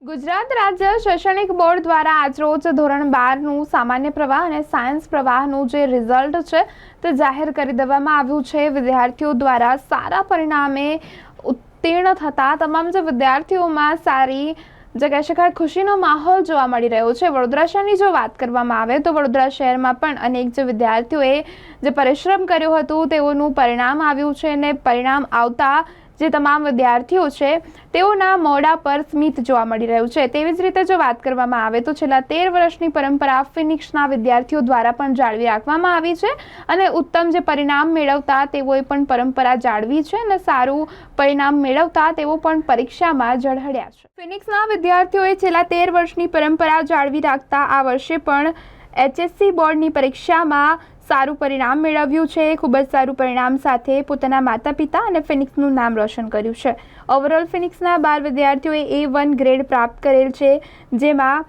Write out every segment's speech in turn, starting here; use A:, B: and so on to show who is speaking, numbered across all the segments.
A: ગુજરાત રાજ્ય શૈક્ષણિક બોર્ડ દ્વારા આજરોજ ધોરણ 12નું સામાન્ય પ્રવાહ અને સાયન્સ પ્રવાહનું જે રિઝલ્ટ છે તે જાહેર કરી દેવામાં આવ્યું છે। વિદ્યાર્થીઓ દ્વારા સારા પરિણામે ઉત્તીર્ણ થતા તમામ જે વિદ્યાર્થીઓમાં સારી જે કહી શકાય ખુશીનો માહોલ જોવા મળી રહ્યો છે। વડોદરા શહેરની જો વાત કરવામાં આવે તો વડોદરા શહેરમાં પણ અનેક જે વિદ્યાર્થીઓએ જે પરિશ્રમ કર્યો હતું તેઓનું પરિણામ આવ્યું છે અને પરિણામ આવતા જે તમામ વિદ્યાર્થીઓ છે તેઓના મોઢા પર સ્મિત જોવા મળી રહ્યું છે। તેવી જ રીતે જો વાત કરવામાં આવે તો છેલ્લા 13 વર્ષની પરંપરા ફિનિક્સના વિદ્યાર્થીઓ દ્વારા પણ જાળવી રાખવામાં આવી છે અને ઉત્તમ જે પરિણામ મેળવતા તેઓએ પણ પરંપરા જાળવી છે અને સારું પરિણામ મેળવતા તેઓ પણ પરીક્ષામાં ઝળહળ્યા છે। ફિનિક્સના વિદ્યાર્થીઓએ છેલ્લા 13 વર્ષની પરંપરા જાળવી રાખતા આ વર્ષે પણ HSC બોર્ડની પરીક્ષામાં સારું પરિણામ મેળવ્યું છે। ખૂબ જ સારું પરિણામ સાથે પોતાના માતા પિતા અને ફિનિક્સનું નામ રોશન કર્યું છે। ઓવરઓલ ફિનિક્સના 12 વિદ્યાર્થીઓએ A1 ગ્રેડ પ્રાપ્ત કરેલ છે, જેમાં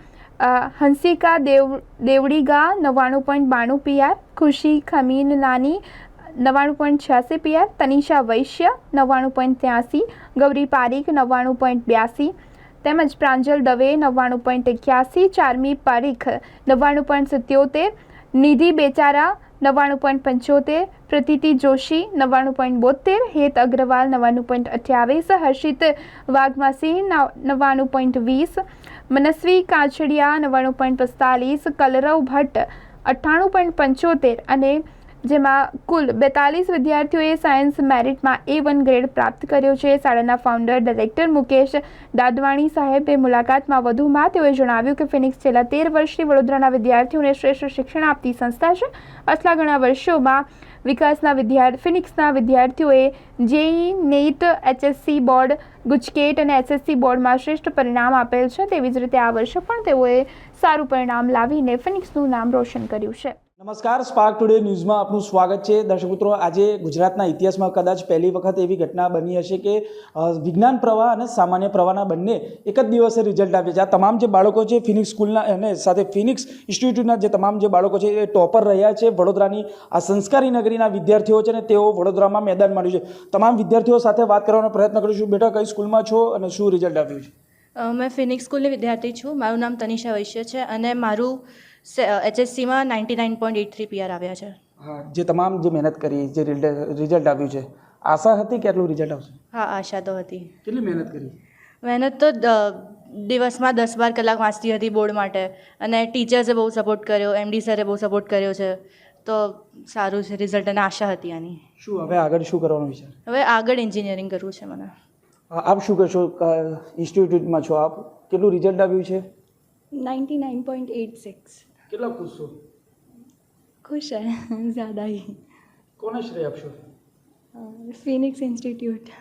A: હંસિકા દેવડીગા 99.92 PR, ખુશી ખમીન નાની 99.86 PR, તનિષા વૈશ્ય 99.83, ગૌરી પારીખ 99.82 તેમજ પ્રાંજલ દવે 99.81, ચાર્મી પારીખ 99.77, નિધિ બેચારા 99.75, પ્રતીતિ જોશી 99.72, હેત અગ્રવાલ 99.28, હર્ષિત વાઘમાસી 99.20, મનસ્વી કાછડિયા 99.45, કલરવ ભટ્ટ 98.75 અને જેમાં કુલ 42 વિદ્યાર્થીઓએ સાયન્સ મેરિટમાં A1 ગ્રેડ પ્રાપ્ત કર્યો છે। શાળાના ફાઉન્ડર ડાયરેક્ટર મુકેશ દાદવાણી સાહેબે મુલાકાતમાં વધુમાં તેઓએ જણાવ્યું કે ફિનિક્સ છેલ્લા 13 વર્ષથી વડોદરાના વિદ્યાર્થીઓને શ્રેષ્ઠ શિક્ષણ આપતી સંસ્થા છે। પાછલા ઘણા વર્ષોમાં ફિનિક્સના વિદ્યાર્થીઓએ JEE, NET, HSC board, GUJCET અને SSC બોર્ડમાં શ્રેષ્ઠ પરિણામ આપેલ છે। તેવી જ રીતે આ વર્ષે પણ તેઓએ સારું પરિણામ લાવીને ફિનિક્સનું નામ રોશન કર્યું છે।
B: નમસ્કાર, સ્પાર્ક ટુડે ન્યૂઝમાં આપનું સ્વાગત છે। દર્શક મિત્રો, આજે ગુજરાતના ઇતિહાસમાં કદાચ પહેલી વખત એવી ઘટના બની હશે કે વિજ્ઞાન પ્રવાહ અને સામાન્ય પ્રવાહના બંને એક જ દિવસે રિઝલ્ટ આવ્યા છે। આ તમામ જે બાળકો છે ફિનિક્સ સ્કૂલના અને સાથે ફિનિક્સ ઇન્સ્ટિટ્યૂટના જે તમામ જે બાળકો છે એ ટોપર રહ્યા છે। વડોદરાની આ સંસ્કારી નગરીના વિદ્યાર્થીઓ છે ને તેઓ વડોદરામાં મેદાન માંડ્યું છે। તમામ વિદ્યાર્થીઓ સાથે વાત કરવાનો પ્રયત્ન કરીશું। બેટા, કઈ સ્કૂલમાં છો અને શું રિઝલ્ટ આવ્યું છે?
C: मैं फिनिक्स स्कूलની વિદ્યાર્થી છું। મારું નામ તનિષા વૈશ્ય છે અને મારું HSCમાં 99.83 PR આવ્યા છે।
B: હા, જે તમામ જે મહેનત કરી, જે રિઝલ્ટ આવ્યું છે, આશા હતી કે આટલું રિઝલ્ટ આવશે?
C: હા, આશા તો હતી।
B: કેટલી મહેનત કરી?
C: મહેનત તો દિવસમાં 10-12 કલાક વાંચતી હતી બોર્ડ માટે અને ટીચર્સે બહુ સપોર્ટ કર્યો, MD સરે બહુ સપોર્ટ કર્યો છે, તો સારું છે રિઝલ્ટ અને આશા હતી આની।
B: શું હવે આગળ શું કરવાનો વિચાર?
C: હવે આગળ એન્જિનિયરિંગ કરવું છે મને।
B: આપ શું કહેશો? ઇન્સ્ટિટ્યૂટમાં છો આપ, કેટલું રિઝલ્ટ આવ્યું છે?
D: 99.86।
B: કેટલા ખુશ છો?
D: खुश है ज़्यादा ही।
B: કોને શ્રેય આપશો?
D: Phoenix institute.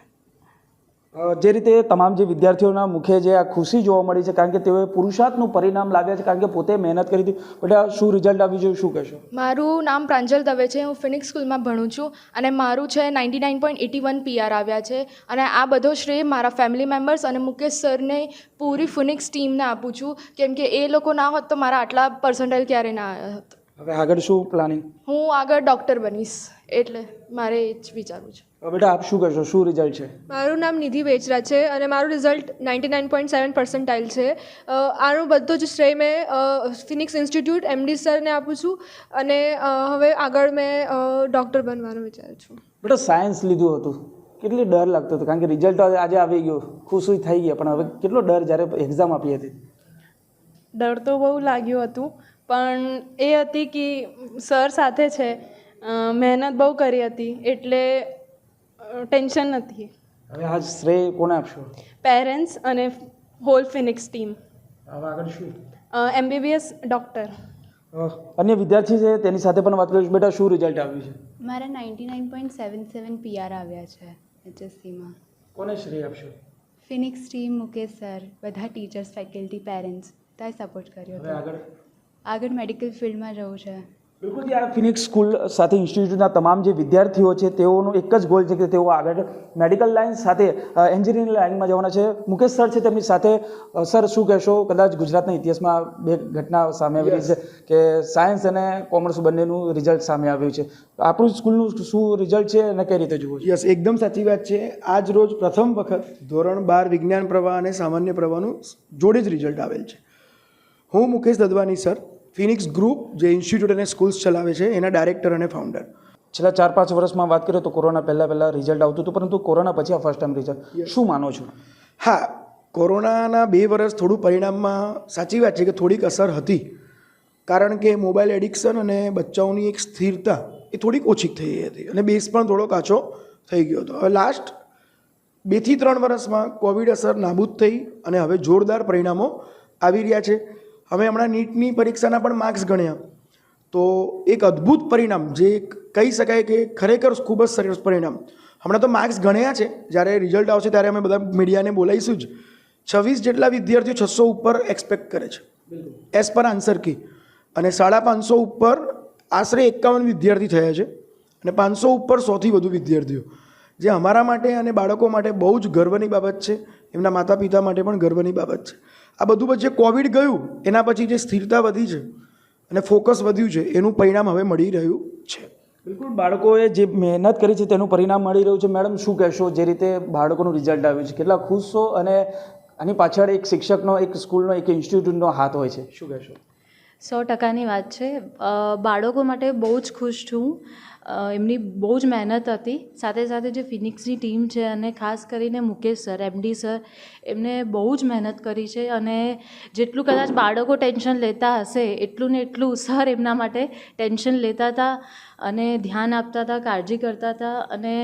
B: જે રીતે તમામ જે વિદ્યાર્થીઓના મુખે જે આ ખુશી જોવા મળી છે, કારણ કે તેઓએ પુરુષાર્થનું પરિણામ લાવ્યા છે, કારણ કે પોતે મહેનત કરી હતી। બેટા, શું રિઝલ્ટ આવ્યું છે, શું કહેશો?
E: મારું નામ પ્રાંજલ દવે છે। હું ફિનિક્સ સ્કૂલમાં ભણું છું અને મારું છે 99.81 PR આવ્યા છે અને આ બધો શ્રેય મારા ફેમિલી મેમ્બર્સ અને મુકેશ સરને પૂરી ફિનિક્સ ટીમને આપું છું, કેમ કે એ લોકો ના હોત તો મારા આટલા પર્સન્ટાઇલ ક્યારે ના આવ્યા હોત।
B: હવે આગળ શું પ્લાનિંગ?
E: હું આગળ ડૉક્ટર બનીશ, એટલે મારે એ જ વિચારવું છે।
B: બેટા, આપ શું કહેશો, શું રિઝલ્ટ છે?
F: મારું નામ નિધિ બેચરા છે અને મારું રિઝલ્ટ 99.7 પર્સન્ટાઇલ છે। આનો બધો જ શ્રેય મેં ફિનિક્સ ઇન્સ્ટિટ્યૂટ MD સરને આપું છું અને હવે આગળ મેં ડૉક્ટર બનવાનું વિચારું છું।
B: બેટા, સાયન્સ લીધું હતું, કેટલી ડર લાગતો હતો? કારણ કે રિઝલ્ટ આજે આવી ગયો, ખુશી થઈ ગયા, પણ હવે કેટલો ડર જ્યારે એક્ઝામ આપી હતી?
G: ડર તો બહુ લાગ્યું હતું, પણ એ હતી કે સર સાથે છે, મહેનત બહુ કરી હતી, એટલે ટેન્શન નથી।
B: હવે આ શ્રેય કોને આપશો?
G: પેરેન્ટ્સ અને હોલ ફિનિક્સ ટીમ।
B: હવે આગળ શું?
G: MBBS doctor.
B: અન્ય વિદ્યાર્થી છે તેની સાથે પણ વાત કરીશ। બેટા, શું રિઝલ્ટ આવ્યું છે?
D: મારા 99.77 PR આવ્યા છે HSCમાં।
B: કોને શ્રેય આપશો?
D: ફિનિક્સ ટીમ, મુકેશ સર, બધા ટીચર્સ, ફેકલ્ટી, પેરેન્ટ્સ બધાએ સપોર્ટ કર્યો
B: હવે
D: હતો। આગળ મેડિકલ ફિલ્ડમાં જવું છે।
B: બિલકુલ આ ફિનિક્સ સ્કૂલ સાથે ઇન્સ્ટિટ્યૂટના તમામ જે વિદ્યાર્થીઓ છે તેઓનો એક જ ગોલ છે કે તેઓ આગળ મેડિકલ લાઇન સાથે એન્જિનિયરિંગ લાઇનમાં જવાના છે. મુકેશ સર છે તેમની સાથે. સર શું કહેશો, કદાચ ગુજરાતના ઇતિહાસમાં બે ઘટના સામે આવી રહી છે કે સાયન્સ અને કોમર્સ બંનેનું રિઝલ્ટ સામે આવ્યું છે. આપણું સ્કૂલનું શું રિઝલ્ટ છે અને કઈ રીતે જુઓ છો?
H: યસ, એકદમ સાચી વાત છે. આજ રોજ પ્રથમ વખત ધોરણ 12 વિજ્ઞાન પ્રવાહ અને સામાન્ય પ્રવાહનું જોડે જ રિઝલ્ટ આવેલ છે. હું મુકેશ દદવાની સર, ફિનિક્સ ગ્રુપ જે ઇન્સ્ટિટ્યૂટ અને સ્કૂલ્સ ચલાવે છે એના ડાયરેક્ટર અને ફાઉન્ડર.
B: છેલ્લા 4-5 વર્ષમાં વાત કરીએ તો કોરોના પહેલાં રિઝલ્ટ આવતું હતું, પરંતુ કોરોના પછી આ ફર્સ્ટ ટાઈમ રિઝલ્ટ. શું માનો છો?
H: હા, કોરોનાના 2 વર્ષ થોડું પરિણામમાં સાચી વાત છે કે થોડીક અસર હતી, કારણ કે મોબાઈલ એડિક્શન અને બચ્ચાઓની એક સ્થિરતા એ થોડીક ઓછી થઈ ગઈ હતી અને બેઝ પણ થોડો કાચો થઈ ગયો હતો. હવે લાસ્ટ 2 થી 3 વર્ષમાં કોવિડ અસર નાબૂદ થઈ અને હવે જોરદાર પરિણામો આવી રહ્યા છે. હવે હમણાં નીટની પરીક્ષાના પણ માર્ક્સ ગણ્યા તો એક અદ્ભુત પરિણામ, જે કહી શકાય કે ખરેખર ખૂબ જ સરસ પરિણામ. હમણાં તો માર્ક્સ ગણ્યા છે, જ્યારે રિઝલ્ટ આવશે ત્યારે અમે બધા મીડિયાને બોલાવીશું જ. 26 જેટલા વિદ્યાર્થીઓ 600 ઉપર એક્સપેક્ટ કરે છે એઝ પર આન્સર કી, અને 550 ઉપર આશરે 51 વિદ્યાર્થી થયા છે અને 500 ઉપર 100થી વધુ વિદ્યાર્થીઓ, જે અમારા માટે અને બાળકો માટે બહુ જ ગર્વની બાબત છે. એમના માતા પિતા માટે પણ ગર્વની બાબત છે. આ બધું પછી જે કોવિડ ગયું એના પછી જે સ્થિરતા વધી છે અને ફોકસ વધ્યું છે એનું પરિણામ હવે મળી રહ્યું છે.
B: બિલકુલ, બાળકોએ જે મહેનત કરી છે તેનું પરિણામ મળી રહ્યું છે. મેડમ શું કહેશો, જે રીતે બાળકોનું રિઝલ્ટ આવ્યું છે, કેટલા ખુશ છો? અને આની પાછળ એક શિક્ષકનો, એક સ્કૂલનો, એક ઇન્સ્ટિટ્યૂટનો હાથ હોય છે, શું કહેશો?
C: 100%ની વાત છે. બાળકો માટે બહુ જ ખુશ છું. એમની બહુ જ મહેનત હતી. સાથે સાથે જે ફિનિક્સની ટીમ છે અને ખાસ કરીને મુકેશ સર, એમડી સર, એમને બહુ જ મહેનત કરી છે. અને જેટલું કદાચ બાળકો ટેન્શન લેતા હશે એટલું ને એટલું સર એમના માટે ટેન્શન લેતા હતા અને ધ્યાન આપતા હતા, કાળજી કરતા હતા. અને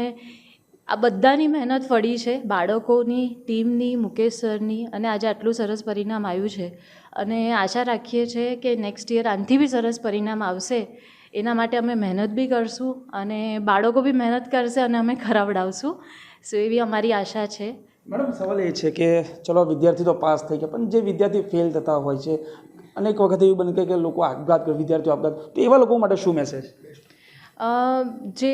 C: આ બધાની મહેનત ફળી છે, બાળકોની, ટીમની, મુકેશ સરની, અને આજે આટલું સરસ પરિણામ આવ્યું છે. અને આશા રાખીએ છીએ કે નેક્સ્ટ યર આનાથી બી સરસ પરિણામ આવશે. એના માટે અમે મહેનત બી કરશું અને બાળકો બી મહેનત કરશે અને અમે કરાવડાવશું. સો એવી અમારી આશા છે.
B: મેડમ, સવાલ એ છે કે ચલો વિદ્યાર્થી તો પાસ થઈ ગયા, પણ જે વિદ્યાર્થી ફેલ થતા હોય છે, અનેક વખત એવું બને કે લોકો આપઘાત કરે, વિદ્યાર્થીઓ આપઘાત, તો એવા લોકો માટે શું મેસેજ?
C: જે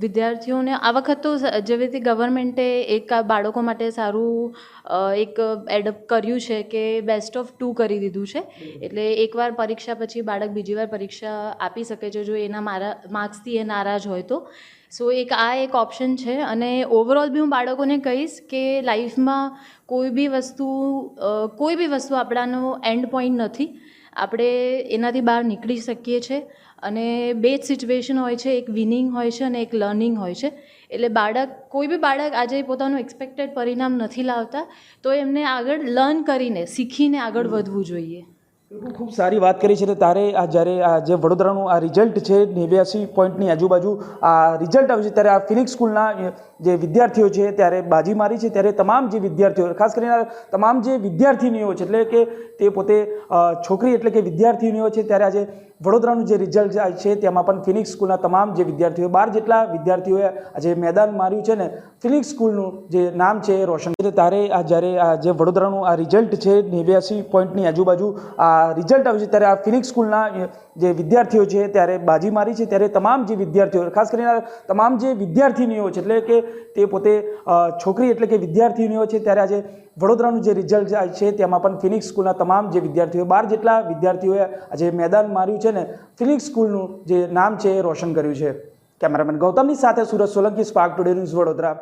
C: વિદ્યાર્થીઓને આ વખત તો જેવી રીતે ગવર્મેન્ટે એક બાળકો માટે સારું એક એડપ્ટ કર્યું છે કે બેસ્ટ ઓફ 2 કરી દીધું છે. એટલે એકવાર પરીક્ષા પછી બાળક બીજી વાર પરીક્ષા આપી શકે છે જો એના માર્ક્સથી એ નારાજ હોય તો. સો એક ઓપ્શન છે. અને ઓવરઓલ બી હું બાળકોને કહીશ કે લાઈફમાં કોઈ બી વસ્તુ આપણાનો એન્ડ પોઈન્ટ નથી. આપણે એનાથી બહાર નીકળી શકીએ છીએ. અને 2 જ સિચ્યુએશન હોય છે, એક વિનિંગ હોય છે અને એક લર્નિંગ હોય છે. એટલે કોઈ બી બાળક આજે પોતાનું એક્સપેક્ટેડ પરિણામ નથી લાવતા, તો એમને આગળ લર્ન કરીને, શીખીને આગળ વધવું જોઈએ.
B: ખૂબ સારી વાત કરી છે. તારે જ્યારે આ જે વડોદરાનું આ રિઝલ્ટ છે 89 પોઈન્ટની આજુબાજુ આ રિઝલ્ટ આવ્યું છે, ત્યારે આ ફિનિક્સ સ્કૂલના જે વિદ્યાર્થીઓ છે ત્યારે બાજી મારી છે. ત્યારે તમામ જે વિદ્યાર્થીઓ, ખાસ કરીને તમામ જે વિદ્યાર્થીનીઓ છે, એટલે કે તે પોતે છોકરી એટલે કે વિદ્યાર્થીનીઓ છે, ત્યારે આજે વડોદરાનું જે રિઝલ્ટ છે તેમાં પણ ફિનિક્સ સ્કૂલના તમામ જે વિદ્યાર્થીઓ, 12 જેટલા વિદ્યાર્થીઓએ આજે મેદાન માર્યું છે ને ફિનિક્સ સ્કૂલનું જે નામ છે એ રોશન કરે. તારે જ્યારે આ જે વડોદરાનું આ રિઝલ્ટ છે 89 પોઈન્ટની આજુબાજુ આ રિઝલ્ટ આવ્યું છે, ત્યારે આ ફિનિક્સ સ્કૂલના જે વિદ્યાર્થીઓ છે ત્યારે બાજી મારી છે. ત્યારે તમામ જે વિદ્યાર્થીઓ, ખાસ કરીને તમામ જે વિદ્યાર્થીનીઓ છે, એટલે કે તે પોતે છોકરી એટલે કે વિદ્યાર્થીનીઓ છે, ત્યારે આજે વડોદરાનું જે રિઝલ્ટ છે તેમાં પણ ફિનિક્સ સ્કૂલના તમામ જે વિદ્યાર્થીઓ, 12 જેટલા વિદ્યાર્થીઓએ આજે મેદાન માર્યું છે ને ફિનિક્સ સ્કૂલનું જે નામ છે એ રોશન કર્યું છે. કેમેરામેન ગૌતમની સાથે Surat Solanki, spark today news, Vadodara.